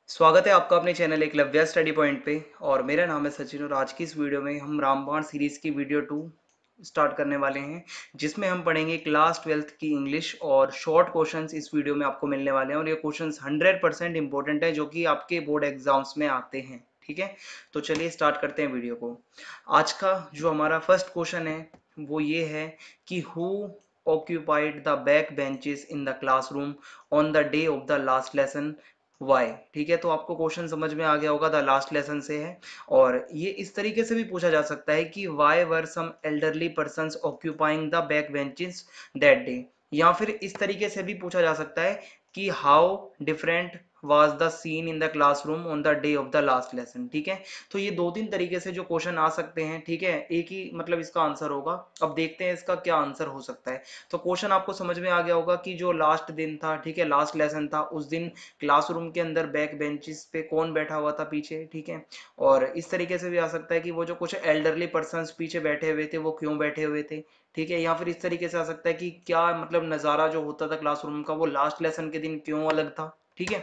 स्वागत है आपका अपने चैनल एकलव्य स्टडी पॉइंट पे। और मेरा नाम है सचिन और आज की इस वीडियो में हम रामबाण सीरीज की वीडियो 2 स्टार्ट करने वाले हैं, जिसमें हम पढ़ेंगे क्लास 12th की इंग्लिश और शॉर्ट क्वेश्चंस इस वीडियो में आपको मिलने वाले हैं। और ये क्वेश्चंस 100% इंपॉर्टेंट है जो कि आपके बोर्ड एग्जाम्स में आते हैं। ठीक है, तो चलिए स्टार्ट करते हैं वीडियो को। आज का जो हमारा फर्स्ट क्वेश्चन है वो ये है कि who occupied the back benches in the classroom on the day of the last lesson, why. ठीक है, तो आपको क्वेश्चन समझ में आ गया होगा, द लास्ट लेसन से है। और ये इस तरीके से भी पूछा जा सकता है कि why were some elderly persons occupying the back benches that day, या फिर इस तरीके से भी पूछा जा सकता है कि how different was the seen in the classroom on the day of the last lesson. ठीक है, तो ये दो तीन तरीके से जो क्वेश्चन आ सकते हैं। ठीक है, एक ही मतलब इसका आंसर होगा। अब देखते हैं इसका क्या आंसर हो सकता है। तो क्वेश्चन आपको समझ में आ गया होगा कि जो लास्ट दिन था, ठीक है, लास्ट लेसन था, उस दिन क्लासरूम के अंदर बैक बेंचेस पे कौन बैठा हुआ था पीछे। ठीक है, और इस तरीके से भी आ सकता है कि वो जो कुछ एल्डरली पर्सन्स पीछे बैठे हुए थे वो क्यों बैठे हुए थे। ठीक है, या फिर इस तरीके से आ सकता है कि क्या मतलब नज़ारा जो होता था क्लासरूम का वो लास्ट लेसन के दिन क्यों अलग था। ठीक है,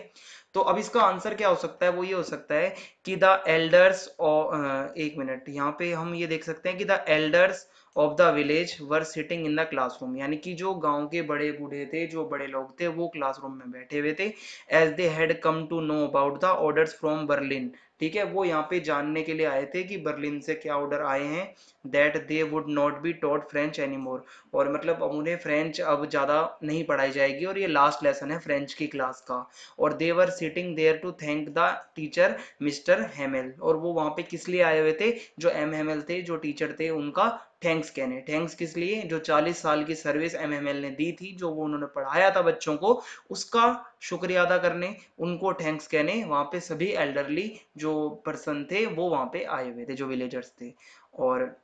तो अब इसका आंसर क्या हो सकता है, वो ये हो सकता है कि द एल्डर्स, और एक मिनट, यहाँ पे हम ये देख सकते हैं कि the elders of the village were sitting in the classroom, यानी कि जो गांव के बड़े बूढ़े थे, जो बड़े लोग थे, वो क्लासरूम में बैठे हुए थे। As they had come to know about the orders from Berlin. ठीक है, वो यहाँ पे जानने के लिए आए थे कि बर्लिन से क्या ऑर्डर आए हैं। That they would not be taught French anymore, और मतलब अब उन्हें फ्रेंच अब ज़्यादा नहीं पढ़ाई जाएगी और ये लास्ट लेसन है फ्रेंच की क्लास का। और they were sitting there to thank the teacher mister Hamel, और वो वहाँ पे किस लिए आए हुए थे, जो एम हेमेल थे, जो टीचर थे, उनका थैंक्स कहने। थैंक्स किस लिए, जो 40 साल की सर्विस एम एम एल ने दी थी, जो वो उन्होंने पढ़ाया था बच्चों को, उसका शुक्रिया अदा करने, उनको थैंक्स कहने वहाँ पे सभी एल्डरली जो पर्सन थे वो वहाँ पे आए हुए थे, जो विलेजर्स थे। और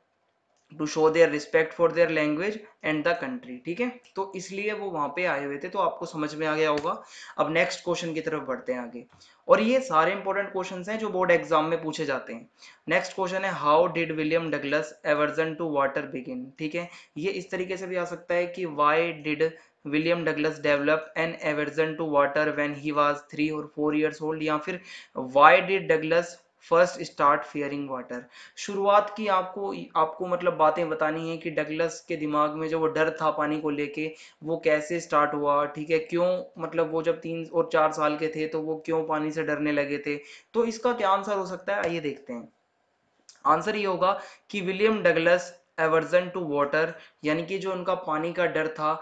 to show their respect for their language and the country. ठीक है, तो इसलिए वो वहां पे आए हुए थे। तो आपको समझ में आ गया होगा। अब नेक्स्ट क्वेश्चन की तरफ बढ़ते हैं आगे, और ये सारे इंपॉर्टेंट क्वेश्चंस हैं जो बोर्ड एग्जाम में पूछे जाते हैं। नेक्स्ट क्वेश्चन है how did William Douglas aversion to water begin. ठीक है, ये इस तरीके से भी आ सकता है कि why did William Douglas develop an aversion to water when he was 3 और 4 years ओल्ड, या फिर why did Douglas first start fearing water. शुरुआत की आपको आपको मतलब बातें बतानी है कि डगलस के दिमाग में जो वो डर था पानी को लेके, वो कैसे स्टार्ट हुआ। ठीक है, क्यों, मतलब वो जब 3 और 4 साल के थे तो वो क्यों पानी से डरने लगे थे। तो इसका क्या आंसर हो सकता है, आइए देखते हैं। आंसर ये होगा कि William Douglas aversion to water, यानी कि जो उनका पानी का डर था,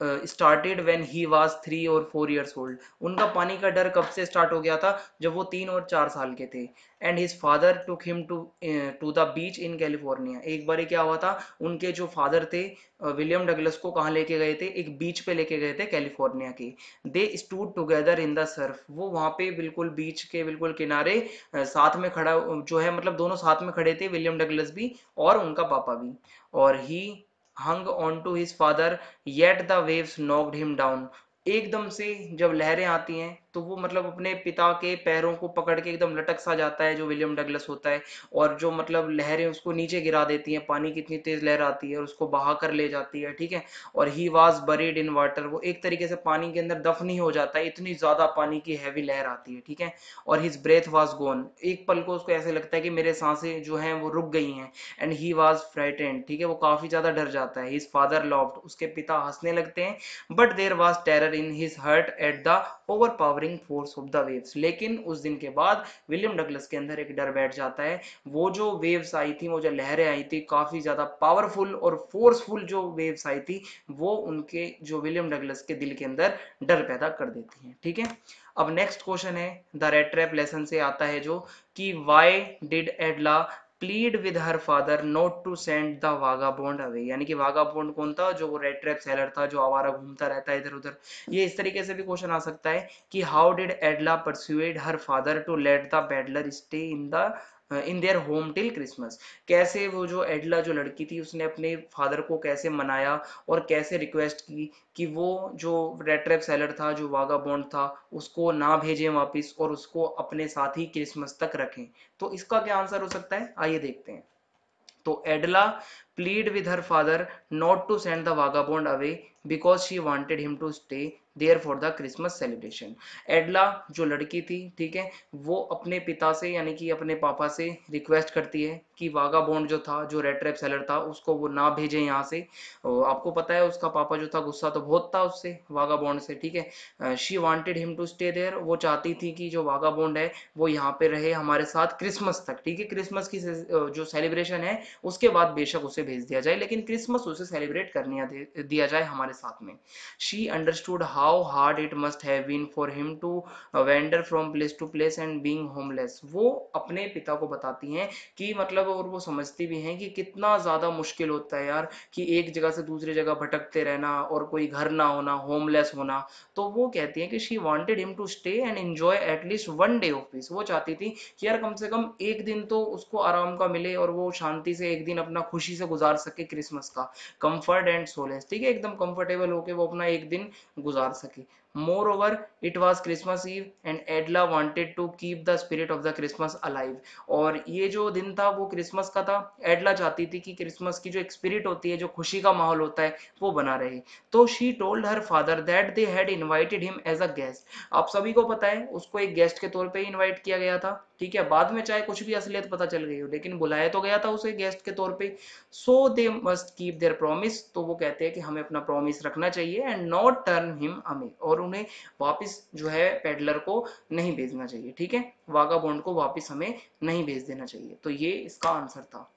स्टार्टेड व्हेन ही वाज 3 और 4 years ओल्ड। उनका पानी का डर कब से स्टार्ट हो गया था, जब वो 3 और 4 साल के थे। And his father took him to the beach in California. एक बार क्या हुआ था, उनके जो फादर थे विलियम डगलस को कहाँ लेके गए थे, एक बीच पे लेके गए थे कैलिफोर्निया के। They stood together in the Surf, वो वहाँ पे बिल्कुल बीच के बिल्कुल किनारे साथ में खड़ा जो है, मतलब दोनों साथ में खड़े थे, विलियम डगलस भी और उनका पापा भी। और he hung on to his father yet the waves knocked him down. एकदम से जब लहरें आती हैं तो वो मतलब अपने पिता के पैरों को पकड़ के एकदम लटक सा जाता है, जो विलियम डगलस होता है। और जो मतलब लहरें उसको नीचे गिरा देती हैं, पानी की इतनी तेज लहर आती है और उसको बहा कर ले जाती है। ठीक है, और he was buried in water, वो एक तरीके से पानी के अंदर दफन ही हो जाता है, इतनी ज्यादा पानी की हैवी लहर आती है। ठीक है, और हिज ब्रेथ वाज गोन, एक पल को उसको ऐसे लगता है कि मेरे सांसें जो हैं वो रुक गई हैं। एंड ही वाज फ्राइटेंड, ठीक है, वो काफी ज्यादा डर जाता है। हिज फादर लॉफ्ड, उसके पिता हंसने लगते हैं। But there was terror in his heart at the overpowering force of the waves, लेकिन उस दिन के बाद विलियम डगलस के अंदर एक डर बैठ जाता है। वो जो वेव्स आई थी, वो जो लहरें आई थी, काफी ज्यादा पावरफुल और फोर्सफुल जो वेव्स आई थी, वो उनके जो विलियम डगलस के दिल के अंदर डर पैदा कर देती हैं। ठीक है, अब नेक्स्ट क्वेश्चन है द रेड ट्रैप लेसन से आता है, जो कि why did Edla plead with her father not to send the vagabond away, यानी कि वागाबोंड कौन था, जो वो रेड ट्रैप सेलर था, जो आवारा घूमता रहता है इधर उधर। ये इस तरीके से भी क्वेश्चन आ सकता है कि how did Edla persuade her father to let the peddler stay in their home till Christmas. कैसे वो जो एडला जो लड़की थी, उसने अपने फादर को कैसे मनाया और कैसे रिक्वेस्ट की कि वो जो रेड ट्रैप सेलर था, जो वागाबॉन्ड था, उसको ना भेजें वापस और उसको अपने साथ ही क्रिसमस तक रखें। तो इसका क्या आंसर हो सकता है, आइए देखते हैं। तो Edla plead with her father not to send the vagabond away because she wanted him to stay there for the Christmas celebration. Edla जो लड़की थी, ठीक है, वो अपने पिता से यानी कि अपने पापा से रिक्वेस्ट करती है कि वागाबॉन्ड जो था, जो रेड ट्रैप सेलर था, उसको वो ना भेजे यहाँ से। और आपको पता है उसका पापा जो था गुस्सा तो बहुत था उससे, वागाबॉन्ड से, ठीक है। She wanted him to stay there, वो चाहती थी कि जो वागाबॉन्ड है वो यहाँ पे रहे हमारे साथ क्रिसमस तक, ठीक है। क्रिसमस की जो सेलिब्रेशन है उसके बाद बेशक उसे भेज दिया जाए, लेकिन क्रिसमस उसे सेलिब्रेट करने दिया जाए हमारे साथ में। She understood how hard it must have been for him to wander from place to place and being homeless. वो अपने पिता को बताती हैं कि मतलब, और वो समझती भी हैं कि कितना ज़्यादा मुश्किल होता है यार कि एक जगह से दूसरी जगह भटकते रहना और कोई घर ना होना, होमलेस होना। तो वो कहती हैं कि she wanted him to stay and enjoy at least one day of peace. वो चाहती थी कि यार कम से कम एक दिन तो उसको आराम का मिले और वो शांति से एक दिन अपना खुशी से गुजार सके क्रिसमस का, कंफर्ट एंड सोलेस, ठीक है, एकदम कंफर्टेबल होके वो अपना एक दिन गुजार सके। Moreover it was Christmas Eve and Edella wanted to keep the spirit of the Christmas alive. और ये जो दिन था वो क्रिसमस का था। एडला चाहती थी कि क्रिसमस की जो एक स्पिरिट होती है, जो खुशी का माहौल होता है, वो बना रहे। तो she told her father that they had invited him as a guest. आप सभी को पता है उसको एक गेस्ट के तौर पे ही इनवाइट किया गया था, ठीक है। बाद में चाहे कुछ भी असलियत पता चल गई हो, लेकिन बुलाया तो गया था उसे गेस्ट के तौर पे। So they must keep their promise. तो वो कहते हैं कि हमें अपना प्रॉमिस रखना चाहिए and not turn him away, और उन्हें वापस जो है पेडलर को नहीं भेजना चाहिए, ठीक है, वागाबॉन्ड को वापस हमें नहीं भेज देना चाहिए। तो ये इसका आंसर था।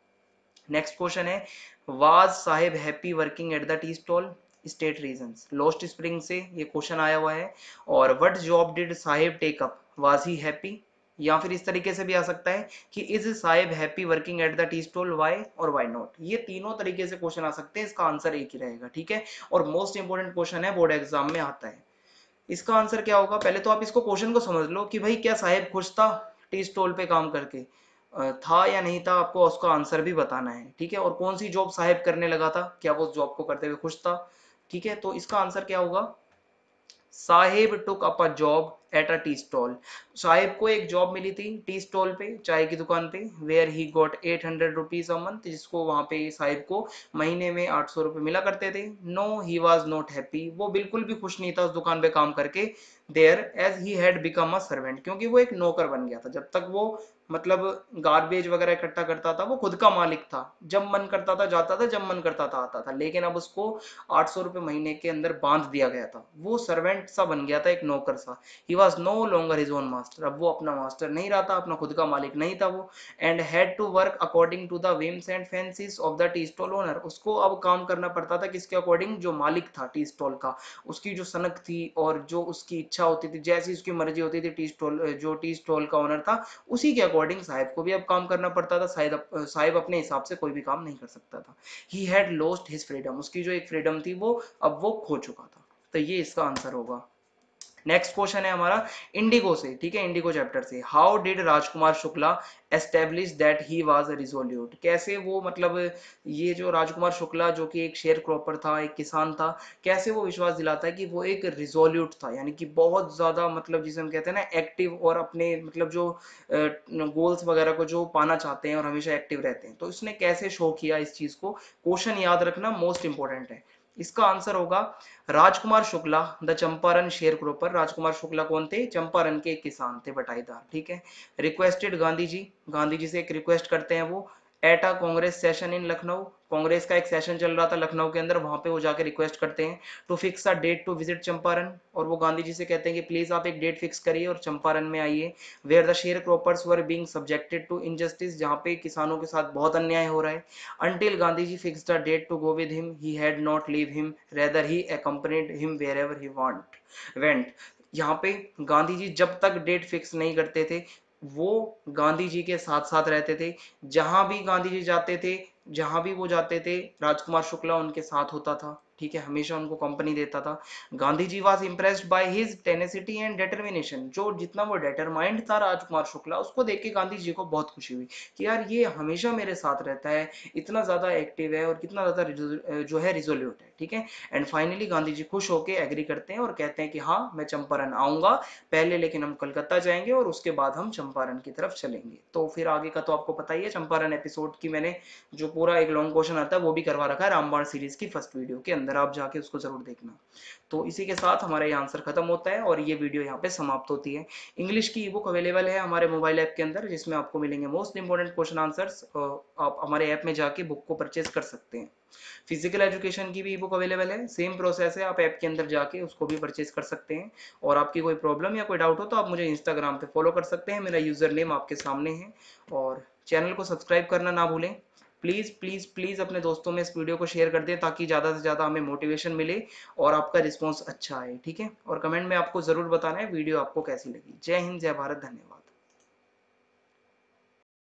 नेक्स्ट क्वेश्चन है, was Sahib happy working at the tea stall? State reasons. Lost Spring से ये क्वेश्चन आया हुआ है। और what job did Sahib take up? Was he happy? या फिर इस तरीके से भी आ सकता है कि is Sahib happy working at the tea stall, why और वाई नॉट। ये तीनों तरीके से क्वेश्चन आ सकते हैं, इसका आंसर एक ही रहेगा, ठीक है। और मोस्ट इंपोर्टेंट क्वेश्चन है, बोर्ड एग्जाम में आता है। इसका आंसर क्या होगा? पहले तो आप इसको क्वेश्चन को समझ लो कि भाई क्या साहिब खुश था टी स्टॉल पे काम करके, था या नहीं था, आपको उसका आंसर भी बताना है, ठीक है। और कौन सी जॉब साहिब करने लगा था, क्या वो उस जॉब को करते हुए खुश था, ठीक है। तो इसका आंसर क्या होगा? Sahib took up a job at a tea stall. Sahib को एक जॉब मिली थी टी स्टॉल पे, चाय की दुकान पे, where he got 800 rupees a month, जिसको वहां पे साहिब को महीने में 800 रुपये मिला करते थे। No he was not happy, वो बिल्कुल भी खुश नहीं था उस दुकान पे काम करके। There as he had become a servant, क्योंकि वो एक नौकर बन गया था। जब तक वो मतलब गार्बेज वगैरह इकट्ठा करता था, वो खुद का मालिक था, जब मन करता था जाता था, जब मन करता था आता था। लेकिन अब उसको 800 रुपये महीने के अंदर बांध दिया गया था, वो सर्वेंट सा बन गया था, एक नौकर सा। He was no longer his own master, अब वो अपना मास्टर नहीं रहा था, अपना खुद का मालिक नहीं था वो। And had to work according to the whims and fancies of the tea stall owner, उसको अब काम करना पड़ता था किसके अकॉर्डिंग? जो मालिक था टी स्टॉल का, उसकी जो सनक थी और जो उसकी इच्छा होती थी, जैसी उसकी मर्जी होती थी, टी स्टॉल जो टी स्टॉल का ओनर था उसी के अकॉर्डिंग साहिब को भी अब काम करना पड़ता था। साहिब अपने हिसाब से कोई भी काम नहीं कर सकता था। He had lost his freedom, उसकी जो एक फ्रीडम थी वो अब वो खो चुका था। तो ये इसका आंसर होगा। नेक्स्ट क्वेश्चन है हमारा इंडिगो से, ठीक है, इंडिगो चैप्टर से। How did Rajkumar Shukla establish that he was resolute? कैसे वो मतलब, ये जो राजकुमार शुक्ला जो कि एक शेयर क्रॉपर था, एक किसान था, कैसे वो विश्वास दिलाता है कि वो एक रिजोल्यूट था, यानी कि बहुत ज्यादा मतलब जिसे हम कहते हैं ना एक्टिव, और अपने मतलब जो गोल्स वगैरह को जो पाना चाहते हैं और हमेशा एक्टिव रहते हैं। तो इसने कैसे शो किया इस चीज को? क्वेश्चन याद रखना, मोस्ट इंपॉर्टेंट है। इसका आंसर होगा Rajkumar Shukla the Champaran sharecropper. Rajkumar Shukla कौन थे? चंपारण के एक किसान थे, बटाईदार, ठीक है। रिक्वेस्टेड गांधी जी से एक रिक्वेस्ट करते हैं वो, at a Congress session in Lucknow, Congress का एक सेशन चल रहा था लखनऊ के अंदर, वहां पे वो जाके रिक्वेस्ट करते हैं to fix a date to visit Champaran. और वो गांधी जी से कहते हैं कि प्लीज आप एक डेट फिक्स करिए और चंपारण में आइए, where the share croppers were being subjected to injustice, जहाँ पे किसानों के साथ बहुत अन्याय हो रहा है। Until Gandhiji fixed a date to go with him, he had not leave him, rather he accompanied him wherever he went. यहाँ पे गांधी जी जब तक डेट फिक्स नहीं करते थे, वो गांधी जी के साथ साथ रहते थे। जहां भी गांधी जी जाते थे, जहां भी वो जाते थे, राजकुमार शुक्ला उनके साथ होता था, ठीक है, हमेशा उनको कंपनी देता था। Gandhi ji was impressed by his tenacity and determination, जो जितना वो डिटरमाइंड था राजकुमार शुक्ला, उसको देख के गांधी जी को बहुत खुशी हुई कि यार ये हमेशा मेरे साथ रहता है, इतना ज्यादा एक्टिव है और कितना ज्यादा जो है रिजोल्यूट है, ठीक है। एंड फाइनली गांधी जी खुश होकर एग्री करते हैं और कहते हैं कि हाँ मैं चंपारण आऊंगा पहले, लेकिन हम कलकत्ता जाएंगे और उसके बाद हम चंपारण की तरफ चलेंगे। तो फिर आगे का तो आपको पता ही है, चंपारण एपिसोड की मैंने जो पूरा एक लॉन्ग क्वेश्चन आता है वो भी करवा रखा है रामबाण सीरीज की फर्स्ट वीडियो के अंदर। अंदर आप जाके उसको ज़रूर देखना। तो इसी के साथ हमारा ये आंसर खत्म होता है और ये वीडियो यहाँ पे समाप्त होती है। इंग्लिश की ई बुक अवेलेबल है हमारे मोबाइल ऐप के अंदर, जिसमें आपको मिलेंगे मोस्ट इंपॉर्टेंट क्वेश्चन आंसर्स। आप हमारे ऐप में जाके बुक को परचेज कर सकते हैं। फिजिकल एजुकेशन की भी ई बुक अवेलेबल है, सेम प्रोसेस है, आप ऐप के अंदर जाके उसको भी परचेज कर सकते हैं। और आपकी कोई प्रॉब्लम या कोई डाउट हो तो आप मुझे इंस्टाग्राम पे फॉलो कर सकते हैं, मेरा यूज़र नेम आपके सामने है। और चैनल को सब्सक्राइब करना ना भूलें। प्लीज़ प्लीज़ प्लीज़ अपने दोस्तों में इस वीडियो को शेयर कर दें ताकि ज़्यादा से ज़्यादा हमें मोटिवेशन मिले और आपका रिस्पॉन्स अच्छा आए, ठीक है। और कमेंट में आपको ज़रूर बताना है वीडियो आपको कैसी लगी। जय हिंद, जय भारत, धन्यवाद।